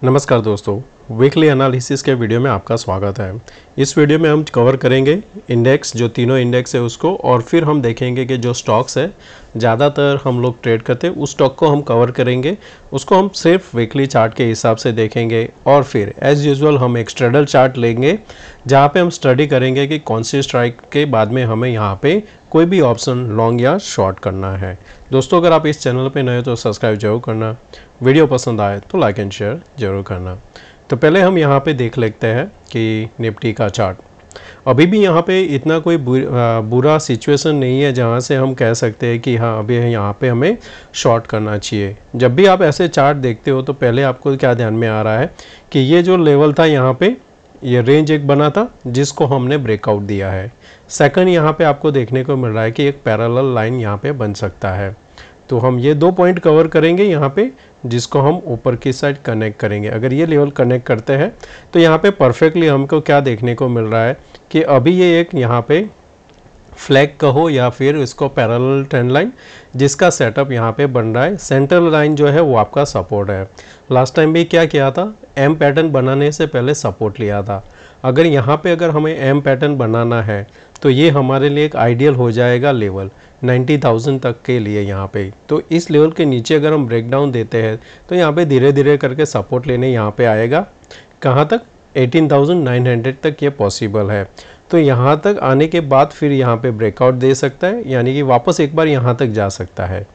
नमस्कार दोस्तों, weekly analysis के वीडियो में आपका स्वागत है। इस वीडियो में हम कवर करेंगे इंडेक्स, जो तीनों इंडेक्स है उसको, और फिर हम देखेंगे कि जो स्टॉक्स है ज़्यादातर हम लोग ट्रेड करते हैं उस स्टॉक को हम कवर करेंगे। उसको हम सिर्फ वीकली चार्ट के हिसाब से देखेंगे और फिर एज़ यूजुअल हम एक स्ट्रेडल चार्ट लेंगे जहाँ पे हम स्टडी करेंगे कि कौन सी स्ट्राइक के बाद में हमें यहाँ पे कोई भी ऑप्शन लॉन्ग या शॉर्ट करना है। दोस्तों, अगर आप इस चैनल पे नए हो तो सब्सक्राइब जरूर करना, वीडियो पसंद आए तो लाइक एंड शेयर जरूर करना। तो पहले हम यहाँ पे देख लेते हैं कि निफ्टी का चार्ट। अभी भी यहाँ पे इतना कोई बुरा सिचुएशन नहीं है जहाँ से हम कह सकते हैं कि हाँ अभी यहाँ पे हमें शॉर्ट करना चाहिए। जब भी आप ऐसे चार्ट देखते हो तो पहले आपको क्या ध्यान में आ रहा है कि ये जो लेवल था यहाँ पे, ये रेंज एक बना था जिसको हमने ब्रेकआउट दिया है। सेकंड, यहाँ पे आपको देखने को मिल रहा है कि एक पैरेलल लाइन यहाँ पे बन सकता है। तो हम ये 2 पॉइंट कवर करेंगे यहाँ पे, जिसको हम ऊपर की साइड कनेक्ट करेंगे। अगर ये लेवल कनेक्ट करते हैं तो यहाँ पे परफेक्टली हमको क्या देखने को मिल रहा है कि अभी ये एक यहाँ पे फ्लैग कहो या फिर इसको पैरेलल ट्रेंड लाइन, जिसका सेटअप यहाँ पे बन रहा है। सेंट्रल लाइन जो है वो आपका सपोर्ट है। लास्ट टाइम भी क्या किया था, एम पैटर्न बनाने से पहले सपोर्ट लिया था। अगर यहाँ पे अगर हमें एम पैटर्न बनाना है तो ये हमारे लिए एक आइडियल हो जाएगा लेवल 90,000 तक के लिए यहाँ पे। तो इस लेवल के नीचे अगर हम ब्रेकडाउन देते हैं तो यहाँ पे धीरे धीरे करके सपोर्ट लेने यहाँ पे आएगा। कहाँ तक? 18,900 तक ये पॉसिबल है। तो यहाँ तक आने के बाद फिर यहाँ पे ब्रेकआउट दे सकता है, यानी कि वापस एक बार यहाँ तक जा सकता है।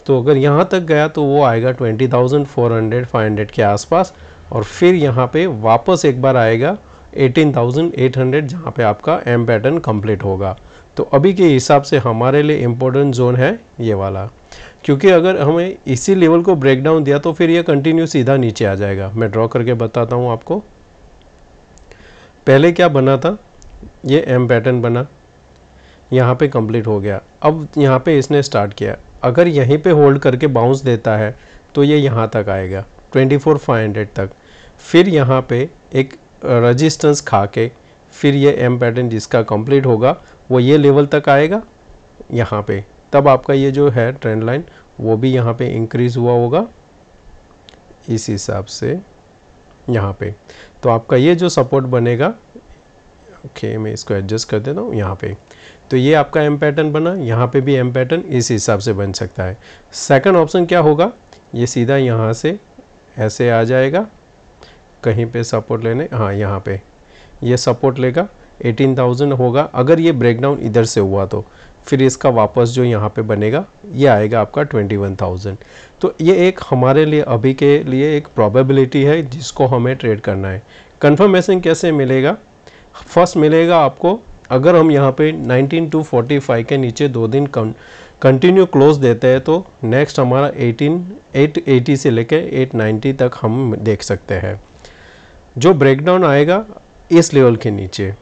तो अगर यहाँ तक गया तो वो आएगा 20,400-500 के आसपास, और फिर यहाँ पे वापस एक बार आएगा 18,800, जहाँ पे आपका एम पैटर्न कंप्लीट होगा। तो अभी के हिसाब से हमारे लिए इम्पोर्टेंट जोन है ये वाला, क्योंकि अगर हमें इसी लेवल को ब्रेकडाउन दिया तो फिर ये कंटिन्यू सीधा नीचे आ जाएगा। मैं ड्रॉ करके बताता हूँ आपको। पहले क्या बना था, ये एम पैटर्न बना, यहाँ पे कंप्लीट हो गया। अब यहाँ पे इसने स्टार्ट किया, अगर यहीं पे होल्ड करके बाउंस देता है तो ये यहाँ तक आएगा 24,500 तक। फिर यहाँ पे एक रेजिस्टेंस खा के फिर ये एम पैटर्न जिसका कंप्लीट होगा वो ये लेवल तक आएगा यहाँ पे। तब आपका ये जो है ट्रेंड लाइन वो भी यहाँ पे इंक्रीज़ हुआ होगा इस हिसाब से यहाँ पे। तो आपका ये जो सपोर्ट बनेगा, ओके मैं इसको एडजस्ट कर देता हूँ यहाँ पे। तो ये आपका एम पैटर्न बना, यहाँ पे भी एम पैटर्न इस हिसाब से बन सकता है। सेकंड ऑप्शन क्या होगा, ये सीधा यहाँ से ऐसे आ जाएगा, कहीं पे सपोर्ट लेने, हाँ यहाँ पे ये सपोर्ट लेगा 18,000 होगा। अगर ये ब्रेकडाउन इधर से हुआ तो फिर इसका वापस जो यहाँ पे बनेगा ये आएगा आपका 21,000। तो ये एक हमारे लिए अभी के लिए एक प्रोबेबिलिटी है जिसको हमें ट्रेड करना है। कंफर्मेशन कैसे मिलेगा? फर्स्ट मिलेगा आपको अगर हम यहाँ पे 19,245 के नीचे 2 दिन कंटिन्यू क्लोज देते हैं तो नेक्स्ट हमारा 880 से लेकर 890 तक हम देख सकते हैं। जो ब्रेकडाउन आएगा इस लेवल के नीचे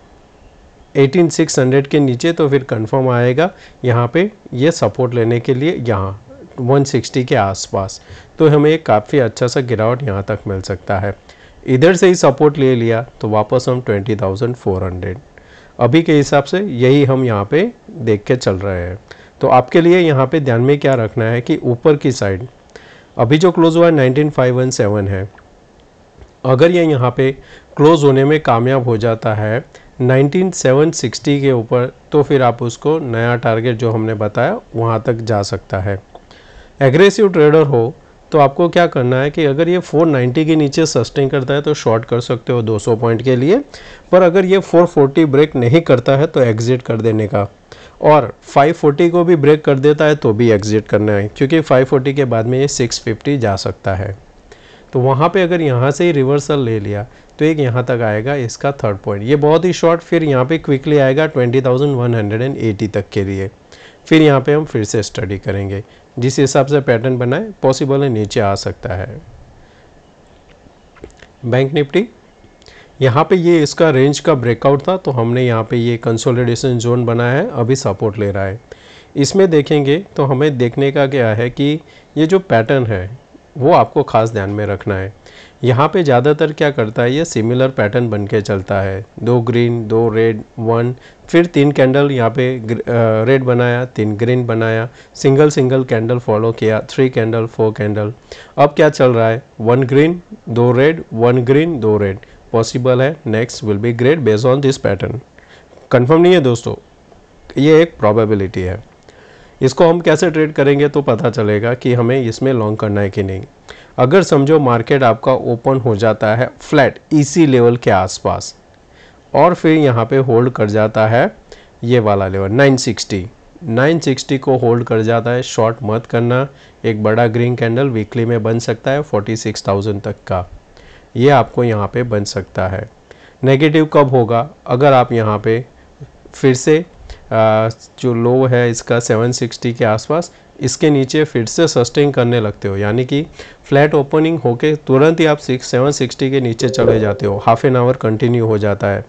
18,600 के नीचे, तो फिर कंफर्म आएगा यहाँ पे ये सपोर्ट लेने के लिए यहाँ 160 के आसपास। तो हमें काफ़ी अच्छा सा गिरावट यहाँ तक मिल सकता है। इधर से ही सपोर्ट ले लिया तो वापस हम 20,400 अभी के हिसाब से यही हम यहाँ पे देख के चल रहे हैं। तो आपके लिए यहाँ पे ध्यान में क्या रखना है कि ऊपर की साइड अभी जो क्लोज हुआ है 19,517 है। अगर ये यहाँ पे क्लोज होने में कामयाब हो जाता है 19,760 के ऊपर, तो फिर आप उसको नया टारगेट जो हमने बताया वहाँ तक जा सकता है। एग्रेसिव ट्रेडर हो तो आपको क्या करना है कि अगर ये 490 के नीचे सस्टेन करता है तो शॉर्ट कर सकते हो 200 पॉइंट के लिए, पर अगर ये 440 ब्रेक नहीं करता है तो एग्जिट कर देने का, और 540 को भी ब्रेक कर देता है तो भी एग्जिट करना है, क्योंकि 540 के बाद में ये 650 जा सकता है। तो वहाँ पे अगर यहाँ से ही रिवर्सल ले लिया तो एक यहाँ तक आएगा इसका थर्ड पॉइंट, ये बहुत ही शॉर्ट, फिर यहाँ पे क्विकली आएगा 20,180 तक के लिए। फिर यहाँ पे हम फिर से स्टडी करेंगे, जिस हिसाब से पैटर्न बनाए पॉसिबल है नीचे आ सकता है। बैंक निफ्टी यहाँ पे ये इसका रेंज का ब्रेकआउट था, तो हमने यहाँ पे ये कंसोलिडेशन जोन बनाया है, अभी सपोर्ट ले रहा है। इसमें देखेंगे तो हमें देखने का क्या है कि ये जो पैटर्न है वो आपको खास ध्यान में रखना है। यहाँ पे ज़्यादातर क्या करता है, ये सिमिलर पैटर्न बन के चलता है, 2 ग्रीन 2 रेड 1, फिर 3 कैंडल यहाँ पे रेड बनाया, 3 ग्रीन बनाया, सिंगल सिंगल कैंडल फॉलो किया, 3 कैंडल 4 कैंडल। अब क्या चल रहा है, 1 green 2 red 1 green 2 red, possible है next will be great based on this pattern. Confirm नहीं है दोस्तों, ये एक प्रोबेबिलिटी है। इसको हम कैसे ट्रेड करेंगे तो पता चलेगा कि हमें इसमें लॉन्ग करना है कि नहीं। अगर समझो मार्केट आपका ओपन हो जाता है फ्लैट इसी लेवल के आसपास और फिर यहाँ पे होल्ड कर जाता है ये वाला लेवल 960 को होल्ड कर जाता है, शॉर्ट मत करना। एक बड़ा ग्रीन कैंडल वीकली में बन सकता है 46,000 तक का, ये आपको यहाँ पे बन सकता है। नेगेटिव कब होगा, अगर आप यहाँ पे फिर से जो लो है इसका 760 के आसपास, इसके नीचे फिर से सस्टेन करने लगते हो, यानी कि फ्लैट ओपनिंग होके तुरंत ही आप 760 के नीचे चले जाते हो, हाफ एन आवर कंटिन्यू हो जाता है,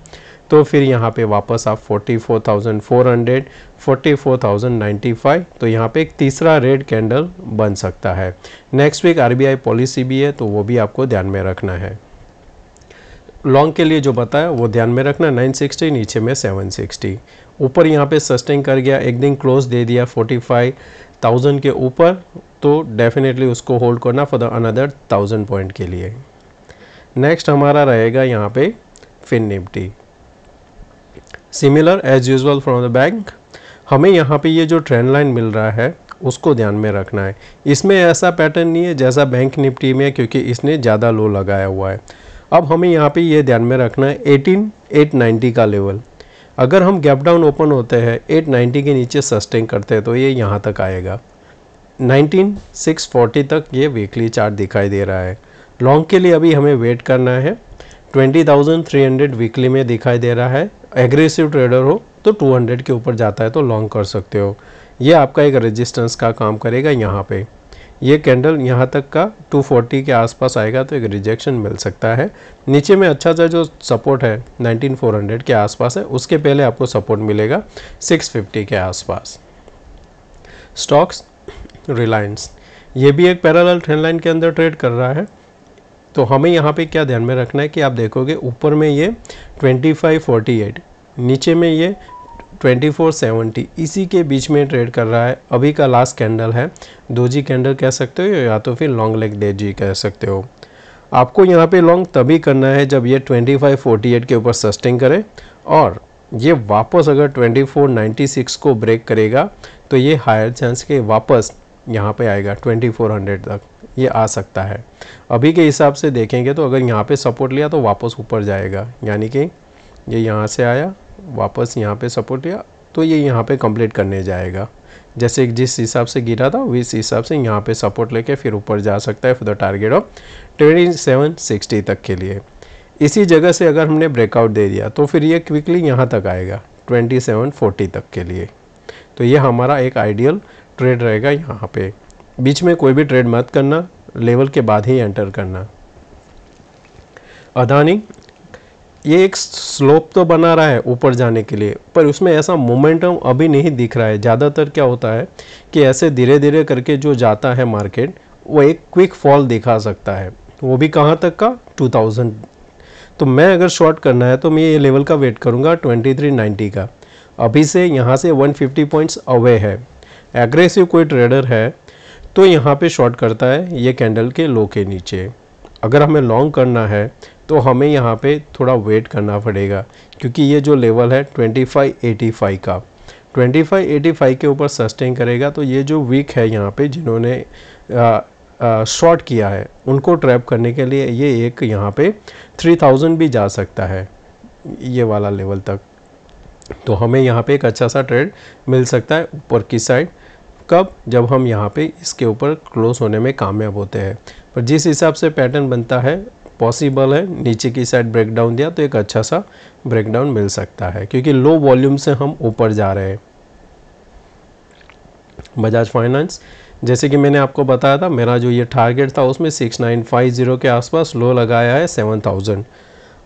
तो फिर यहाँ पे वापस आप 44,400 44,095, तो यहाँ पे एक तीसरा रेड कैंडल बन सकता है। नेक्स्ट वीक RBI पॉलिसी भी है, तो वो भी आपको ध्यान में रखना है। लॉन्ग के लिए जो बताया वो ध्यान में रखना, 960 नीचे में 760, ऊपर यहाँ पे सस्टेन कर गया, एक दिन क्लोज दे दिया 45,000 के ऊपर, तो डेफिनेटली उसको होल्ड करना फॉर द अनदर 1000 पॉइंट के लिए। नेक्स्ट हमारा रहेगा यहाँ पे Fin Nifty, similar as usual from the bank. हमें यहाँ पे ये जो ट्रेंड लाइन मिल रहा है उसको ध्यान में रखना है। इसमें ऐसा पैटर्न नहीं है जैसा बैंक निफ्टी में, क्योंकि इसने ज़्यादा लो लगाया हुआ है। अब हमें यहाँ पे ये ध्यान में रखना है 18,890 का लेवल, अगर हम गैप डाउन ओपन होते हैं 890 के नीचे सस्टेन करते हैं तो ये यहाँ तक आएगा, 19,640 तक ये वीकली चार्ट दिखाई दे रहा है। लॉन्ग के लिए अभी हमें वेट करना है, 20,300 वीकली में दिखाई दे रहा है। एग्रेसिव ट्रेडर हो तो 200 के ऊपर जाता है तो लॉन्ग कर सकते हो, ये आपका एक रेजिस्टेंस का काम करेगा। यहाँ पे ये कैंडल यहाँ तक का 240 के आसपास आएगा तो एक रिजेक्शन मिल सकता है। नीचे में अच्छा सा जो सपोर्ट है 19,400 के आसपास है, उसके पहले आपको सपोर्ट मिलेगा 650 के आसपास। स्टॉक्स रिलायंस, ये भी एक पैरेलल ट्रेंड लाइन के अंदर ट्रेड कर रहा है, तो हमें यहाँ पे क्या ध्यान में रखना है कि आप देखोगे ऊपर में ये 2548, नीचे में ये 2470, इसी के बीच में ट्रेड कर रहा है। अभी का लास्ट कैंडल है, दोजी कैंडल कह सकते हो या तो फिर लॉन्ग लेग डोजी कह सकते हो। आपको यहाँ पे लॉन्ग तभी करना है जब ये 2548 के ऊपर सस्टेन करे और ये वापस अगर 2496 को ब्रेक करेगा तो ये हायर चांस के वापस यहाँ पे आएगा 2400 तक, ये आ सकता है। अभी के हिसाब से देखेंगे तो अगर यहाँ पे सपोर्ट लिया तो वापस ऊपर जाएगा, यानी कि ये यहाँ से आया वापस यहाँ पे सपोर्ट लिया तो ये यहाँ पे कंप्लीट करने जाएगा। जैसे जिस हिसाब से गिरा था इस हिसाब से यहाँ पे सपोर्ट लेके फिर ऊपर जा सकता है फॉर द टारगेट ऑफ 2760 तक के लिए। इसी जगह से अगर हमने ब्रेकआउट दे दिया तो फिर ये क्विकली यहाँ तक आएगा 2740 तक के लिए, तो ये हमारा एक आइडियल ट्रेड रहेगा। यहाँ पे बीच में कोई भी ट्रेड मत करना, लेवल के बाद ही एंटर करना। अदानी, ये एक स्लोप तो बना रहा है ऊपर जाने के लिए, पर उसमें ऐसा मोमेंटम अभी नहीं दिख रहा है। ज़्यादातर क्या होता है कि ऐसे धीरे धीरे करके जो जाता है मार्केट वो एक क्विक फॉल दिखा सकता है, वो भी कहाँ तक का 2000। तो मैं अगर शॉर्ट करना है तो मैं ये लेवल का वेट करूँगा 2390 का। अभी से यहाँ से 150 पॉइंट्स अवे है। एग्रेसिव कोई ट्रेडर है तो यहाँ पे शॉर्ट करता है ये कैंडल के लो के नीचे। अगर हमें लॉन्ग करना है तो हमें यहाँ पे थोड़ा वेट करना पड़ेगा, क्योंकि ये जो लेवल है 2585 का, 2585 के ऊपर सस्टेन करेगा तो ये जो वीक है यहाँ पे जिन्होंने शॉर्ट किया है उनको ट्रैप करने के लिए ये एक यहाँ पे 3000 भी जा सकता है ये वाला लेवल तक। तो हमें यहाँ पे एक अच्छा सा ट्रेड मिल सकता है ऊपर की साइड, कब, जब हम यहाँ पे इसके ऊपर क्लोज होने में कामयाब होते हैं। पर जिस हिसाब से पैटर्न बनता है पॉसिबल है नीचे की साइड ब्रेकडाउन दिया तो एक अच्छा सा ब्रेकडाउन मिल सकता है, क्योंकि लो वॉल्यूम से हम ऊपर जा रहे हैं। बजाज फाइनेंस, जैसे कि मैंने आपको बताया था मेरा जो ये टारगेट था उसमें 6950 के आसपास लो लगाया है 7000।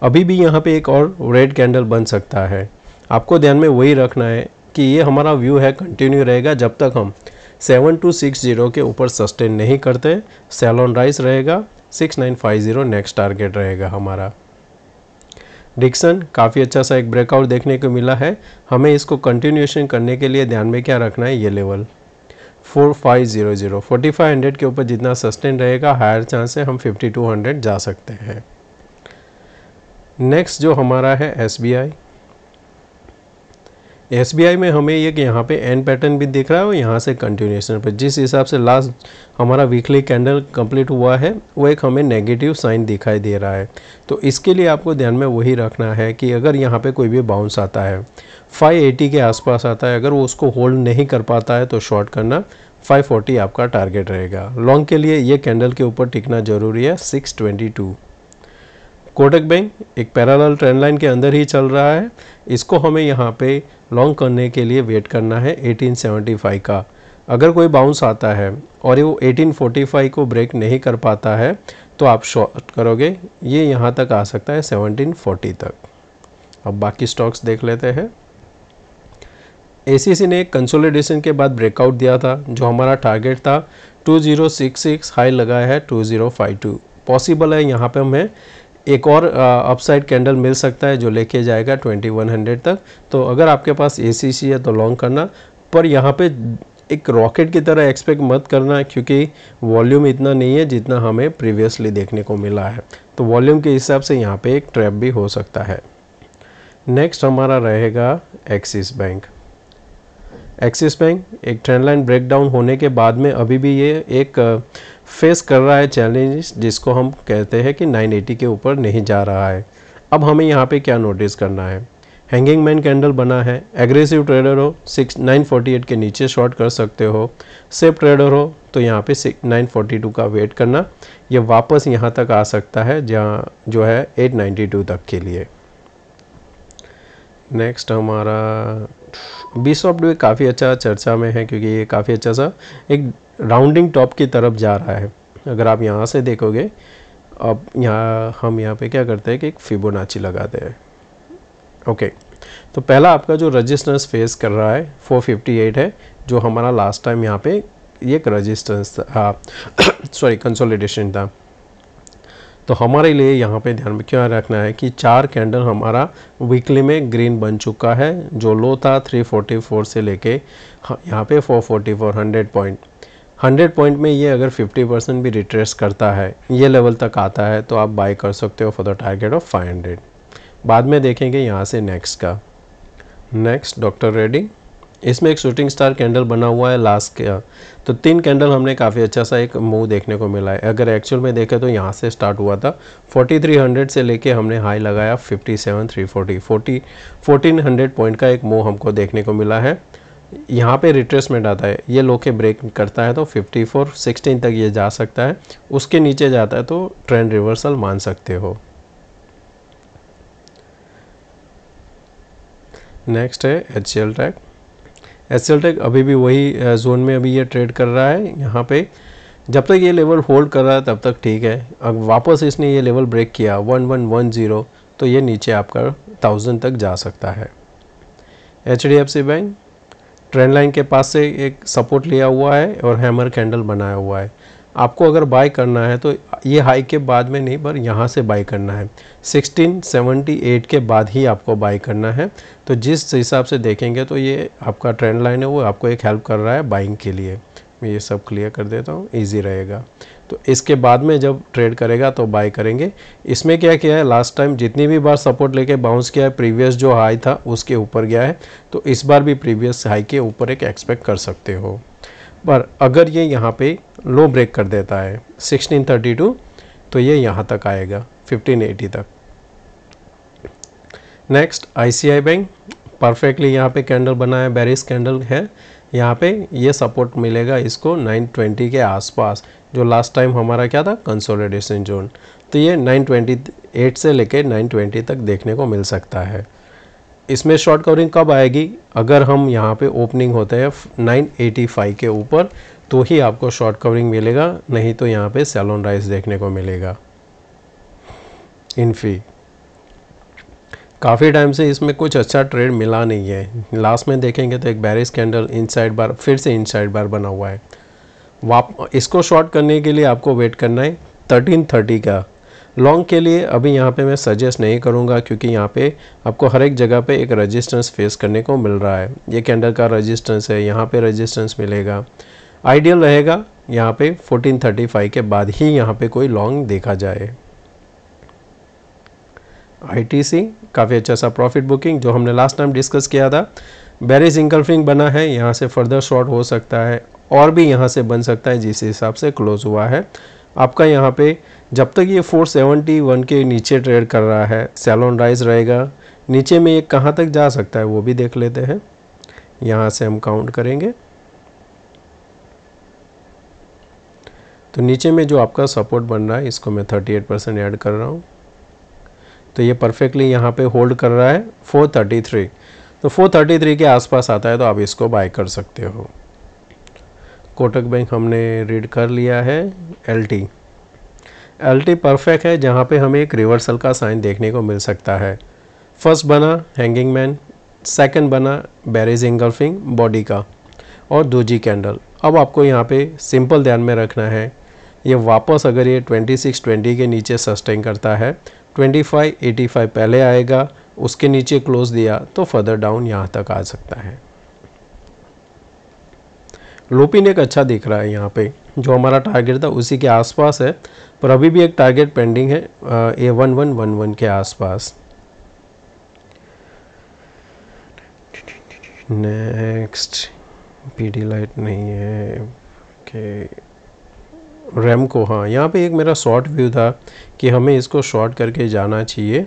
अभी भी यहाँ पे एक और रेड कैंडल बन सकता है। आपको ध्यान में वही रखना है कि ये हमारा व्यू है कंटिन्यू रहेगा जब तक हम 7260 के ऊपर सस्टेन नहीं करते, सेल ऑन राइज रहेगा। 6950 नेक्स्ट टारगेट रहेगा हमारा। डिक्सन काफ़ी अच्छा सा एक ब्रेकआउट देखने को मिला है। हमें इसको कंटिन्यूएशन करने के लिए ध्यान में क्या रखना है, ये लेवल 4500 4500 के ऊपर जितना सस्टेन रहेगा हायर चांस है हम 5200 जा सकते हैं। नेक्स्ट जो हमारा है एसबीआई में हमें ये कि यहाँ पे एन पैटर्न भी दिख रहा है और यहाँ से कंटिन्यूएशन पर जिस हिसाब से लास्ट हमारा वीकली कैंडल कंप्लीट हुआ है वो एक हमें नेगेटिव साइन दिखाई दे रहा है। तो इसके लिए आपको ध्यान में वही रखना है कि अगर यहाँ पे कोई भी बाउंस आता है 580 के आसपास आता है, अगर वो उसको होल्ड नहीं कर पाता है तो शॉर्ट करना, 540 आपका टारगेट रहेगा। लॉन्ग के लिए ये कैंडल के ऊपर टिकना जरूरी है 622। कोटक बैंक एक पैरेलल ट्रेंड लाइन के अंदर ही चल रहा है, इसको हमें यहाँ पे लॉन्ग करने के लिए वेट करना है 1875 का। अगर कोई बाउंस आता है और वो 1845 को ब्रेक नहीं कर पाता है तो आप शॉर्ट करोगे, ये यहाँ तक आ सकता है 1740 तक। अब बाकी स्टॉक्स देख लेते हैं। एसीसी ने एक कंसोलिडेशन के बाद ब्रेकआउट दिया था, जो हमारा टारगेट था 2066, हाई लगाया है 2052। पॉसिबल है यहाँ पे हमें एक और अपसाइड कैंडल मिल सकता है जो लेके जाएगा 2100 तक। तो अगर आपके पास एसीसी है तो लॉन्ग करना, पर यहाँ पे एक रॉकेट की तरह एक्सपेक्ट मत करना क्योंकि वॉल्यूम इतना नहीं है जितना हमें प्रीवियसली देखने को मिला है। तो वॉल्यूम के हिसाब से यहाँ पे एक ट्रैप भी हो सकता है। नेक्स्ट हमारा रहेगा एक्सिस बैंक। एक्सिस बैंक एक ट्रेंड लाइन ब्रेकडाउन होने के बाद में अभी भी ये एक फेस कर रहा है चैलेंज, जिसको हम कहते हैं कि 980 के ऊपर नहीं जा रहा है। अब हमें यहाँ पे क्या नोटिस करना है, हैंगिंग मैन कैंडल बना है। एग्रेसिव ट्रेडर हो 948 के नीचे शॉर्ट कर सकते हो, सेफ ट्रेडर हो तो यहाँ पे 942 का वेट करना, ये वापस यहाँ तक आ सकता है जहाँ जो है 892 तक के लिए। नेक्स्ट हमारा बिशॉप भी काफ़ी अच्छा चर्चा में है क्योंकि ये काफ़ी अच्छा सा एक राउंडिंग टॉप की तरफ जा रहा है। अगर आप यहाँ से देखोगे, अब हम यहाँ पे क्या करते हैं कि एक फिबोनाची लगाते हैं। ओके, तो पहला आपका जो रजिस्टेंस फेस कर रहा है 458 है, जो हमारा लास्ट टाइम यहाँ पे एक रजिस्टेंस था, सॉरी कंसोलिडेशन था। तो हमारे लिए यहाँ पे ध्यान में क्या रखना है कि 4 कैंडल हमारा वीकली में ग्रीन बन चुका है। जो लो था 344 से लेके यहाँ पे 444, 100 पॉइंट में ये अगर 50% भी रिट्रेस करता है, ये लेवल तक आता है तो आप बाय कर सकते हो फॉर द टारगेट ऑफ 500। बाद में देखेंगे यहाँ से नेक्स्ट का। नेक्स्ट डॉक्टर रेड्डी, इसमें एक शूटिंग स्टार कैंडल बना हुआ है लास्ट का। तो 3 कैंडल हमने काफ़ी अच्छा सा एक मूव देखने को मिला है। अगर एक्चुअल में देखें तो यहाँ से स्टार्ट हुआ था 4300 से लेके हमने हाई लगाया 57340, 1400 पॉइंट का एक मूव हमको देखने को मिला है। यहाँ पे रिट्रेसमेंट आता है, ये लो के ब्रेक करता है तो 5416 तक ये जा सकता है। उसके नीचे जाता है तो ट्रेंड रिवर्सल मान सकते हो। नेक्स्ट है HCL टेक। HCL टेक अभी भी वही जोन में अभी ये ट्रेड कर रहा है। यहाँ पे जब तक ये लेवल होल्ड कर रहा है तब तक ठीक है। अब वापस इसने ये लेवल ब्रेक किया 1110 तो ये नीचे आपका 1000 तक जा सकता है। HDFC बैंक ट्रेंड लाइन के पास से एक सपोर्ट लिया हुआ है और हैमर कैंडल बनाया हुआ है। आपको अगर बाय करना है तो ये हाई के बाद में नहीं, पर यहाँ से बाय करना है 1678 के बाद ही आपको बाय करना है। तो जिस हिसाब से देखेंगे तो ये आपका ट्रेंड लाइन है वो आपको एक हेल्प कर रहा है बाइंग के लिए। मैं ये सब क्लियर कर देता हूँ, इजी रहेगा। तो इसके बाद में जब ट्रेड करेगा तो बाय करेंगे। इसमें क्या किया है, लास्ट टाइम जितनी भी बार सपोर्ट लेके बाउंस किया है, प्रीवियस जो हाई था उसके ऊपर गया है, तो इस बार भी प्रीवियस हाई के ऊपर एक एक्सपेक्ट कर सकते हो। पर अगर ये यहाँ पे लो ब्रेक कर देता है 1632 तो ये यहाँ तक आएगा 1580 तक। नेक्स्ट ICI बैंक परफेक्टली यहाँ पे कैंडल बना है, बेरिश कैंडल है। यहाँ पे ये सपोर्ट मिलेगा इसको 920 के आसपास, जो लास्ट टाइम हमारा क्या था कंसोलिडेशन जोन। तो ये 928 से लेके 920 तक देखने को मिल सकता है। इसमें शॉर्ट कवरिंग कब आएगी, अगर हम यहाँ पे ओपनिंग होते हैं 985 के ऊपर तो ही आपको शॉर्ट कवरिंग मिलेगा, नहीं तो यहाँ पे सेल ऑन राइज देखने को मिलेगा। इन्फी काफ़ी टाइम से इसमें कुछ अच्छा ट्रेड मिला नहीं है। लास्ट में देखेंगे तो एक बेरिश कैंडल इनसाइड बार, फिर से इनसाइड बार बना हुआ है। इसको शॉर्ट करने के लिए आपको वेट करना है 1330 का। लॉन्ग के लिए अभी यहाँ पे मैं सजेस्ट नहीं करूँगा, क्योंकि यहाँ पे आपको हर एक जगह पे एक रेजिस्टेंस फेस करने को मिल रहा है। ये कैंडल का रेजिस्टेंस है, यहाँ पे रेजिस्टेंस मिलेगा। आइडियल रहेगा यहाँ पे 1435 के बाद ही यहाँ पे कोई लॉन्ग देखा जाए। ITC काफ़ी अच्छा सा प्रॉफिट बुकिंग जो हमने लास्ट टाइम डिस्कस किया था। बेरिश इंगल्फिंग बना है, यहाँ से फर्दर शॉर्ट हो सकता है और भी यहाँ से बन सकता है जिस हिसाब से क्लोज हुआ है। आपका यहाँ पे जब तक ये 471 के नीचे ट्रेड कर रहा है सैलून राइज रहेगा। नीचे में ये कहाँ तक जा सकता है वो भी देख लेते हैं। यहाँ से हम काउंट करेंगे तो नीचे में जो आपका सपोर्ट बन रहा है इसको मैं 38% ऐड कर रहा हूँ, तो ये परफेक्टली यहाँ पे होल्ड कर रहा है 433। तो 433 के आसपास आता है तो आप इसको बाय कर सकते हो। कोटक बैंक हमने रीड कर लिया है। LT परफेक्ट है, जहाँ पे हमें एक रिवर्सल का साइन देखने को मिल सकता है। फर्स्ट बना हैंगिंग मैन, सेकंड बना बेरिश इंगल्फिंग बॉडी का और दूजी कैंडल। अब आपको यहाँ पे सिंपल ध्यान में रखना है, ये वापस अगर ये 2620 के नीचे सस्टेन करता है 2585 पहले आएगा, उसके नीचे क्लोज दिया तो फर्दर डाउन यहाँ तक आ सकता है। लूपिन एक अच्छा दिख रहा है यहाँ पे, जो हमारा टारगेट था उसी के आसपास है, पर अभी भी एक टारगेट पेंडिंग है A1111 के आसपास। नेक्स्ट PD लाइट नहीं है कि रैमको, हाँ यहाँ पे एक मेरा शॉर्ट व्यू था कि हमें इसको शॉर्ट करके जाना चाहिए।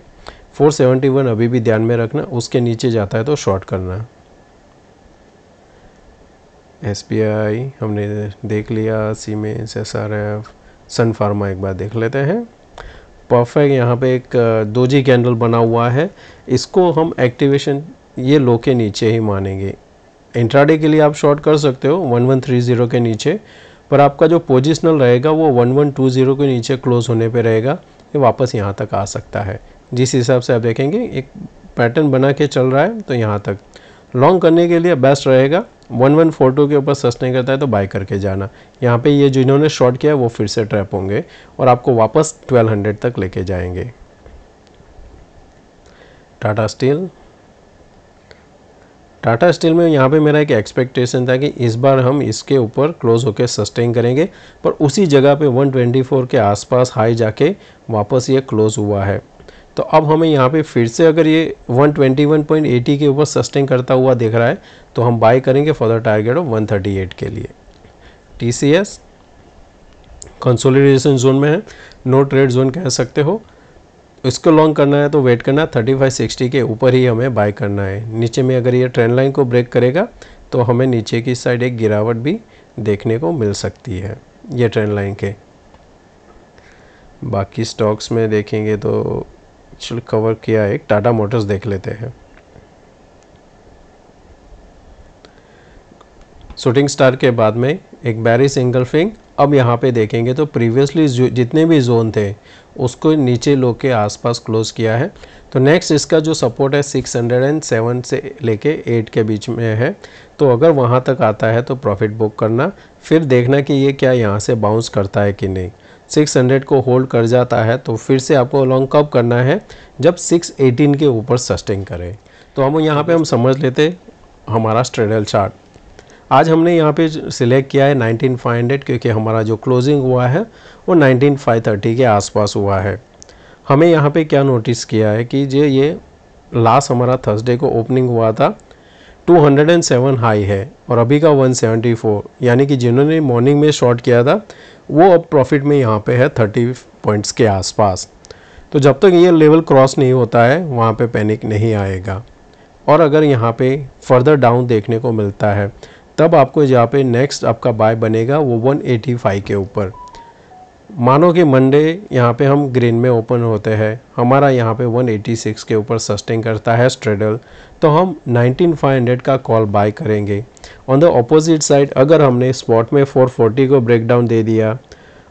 471 अभी भी ध्यान में रखना, उसके नीचे जाता है तो शॉर्ट करना। SBI हमने देख लिया, सीमेंस, SRF, सन फार्मा एक बार देख लेते हैं। परफेक्ट यहाँ पे एक दोजी कैंडल बना हुआ है, इसको हम एक्टिवेशन ये लो के नीचे ही मानेंगे। इंट्राडे के लिए आप शॉर्ट कर सकते हो 1130 के नीचे, पर आपका जो पोजिशनल रहेगा वो 1120 के नीचे क्लोज होने पे रहेगा, ये वापस यहाँ तक आ सकता है। जिस हिसाब से आप देखेंगे एक पैटर्न बना के चल रहा है, तो यहाँ तक लॉन्ग करने के लिए बेस्ट रहेगा। 1142 के ऊपर सस्टेन करता है तो बाय करके जाना। यहाँ पे ये जिन्होंने शॉर्ट किया वो फिर से ट्रैप होंगे और आपको वापस 1200 तक लेके जाएंगे। टाटा स्टील में यहाँ पे मेरा एक एक्सपेक्टेशन था कि इस बार हम इसके ऊपर क्लोज होकर सस्टेन करेंगे, पर उसी जगह पे 124 के आसपास हाई जाके वापस ये क्लोज हुआ है। तो अब हमें यहाँ पे फिर से अगर ये 121.80 के ऊपर सस्टेन करता हुआ दिख रहा है तो हम बाय करेंगे फॉर द टारगेट ऑफ 138 के लिए। TCS कंसोलिडेशन जोन में है, नो ट्रेड जोन कह सकते हो। इसको लॉन्ग करना है तो वेट करना, 3560 के ऊपर ही हमें बाय करना है। नीचे में अगर ये ट्रेंड लाइन को ब्रेक करेगा तो हमें नीचे की साइड एक गिरावट भी देखने को मिल सकती है ये ट्रेंड लाइन के। बाकी स्टॉक्स में देखेंगे तो चल कवर किया, एक टाटा मोटर्स देख लेते हैं। शूटिंग स्टार के बाद में एक बेरिश इंगल्फिंग। अब यहाँ पे देखेंगे तो प्रीवियसली जितने भी जोन थे उसको नीचे लो के आसपास क्लोज किया है। तो नेक्स्ट इसका जो सपोर्ट है 607 से लेके 8 के बीच में है, तो अगर वहाँ तक आता है तो प्रॉफिट बुक करना, फिर देखना कि ये क्या यहाँ से बाउंस करता है कि नहीं। 600 को होल्ड कर जाता है तो फिर से आपको लॉन्ग कब करना है, जब 618 के ऊपर सस्टेन करे। तो हम यहाँ पे हम समझ लेते हमारा स्ट्रेडल चार्ट। आज हमने यहाँ पे सिलेक्ट किया है 19500, क्योंकि हमारा जो क्लोजिंग हुआ है वो 19530 के आसपास हुआ है। हमें यहाँ पे क्या नोटिस किया है कि जो ये लास्ट हमारा थर्सडे को ओपनिंग हुआ था 207 हाई है और अभी का 174, यानी कि जिन्होंने मॉर्निंग में शॉर्ट किया था वो अब प्रॉफिट में यहाँ पे है 30 पॉइंट्स के आसपास। तो जब तक ये लेवल क्रॉस नहीं होता है वहाँ पे पैनिक नहीं आएगा। और अगर यहाँ पे फर्दर डाउन देखने को मिलता है तब आपको जहाँ पे नेक्स्ट आपका बाय बनेगा वो 185 के ऊपर। मानो कि मंडे यहाँ पे हम ग्रीन में ओपन होते हैं, हमारा यहाँ पे 186 के ऊपर सस्टेन करता है स्ट्रेडल, तो हम 19500 का कॉल बाय करेंगे। ऑन द अपोजिट साइड अगर हमने स्पॉट में 440 को ब्रेकडाउन दे दिया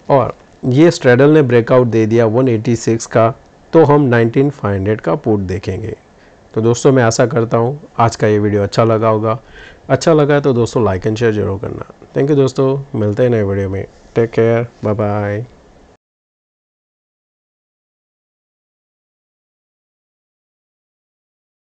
और ये स्ट्रेडल ने ब्रेकआउट दे दिया 186 का, तो हम 19500 का पुट देखेंगे। तो दोस्तों मैं आशा करता हूँ आज का ये वीडियो अच्छा लगा होगा। अच्छा लगा है तो दोस्तों लाइक एंड शेयर जरूर करना। थैंक यू दोस्तों, मिलते हैं नए वीडियो में। Take care, bye bye.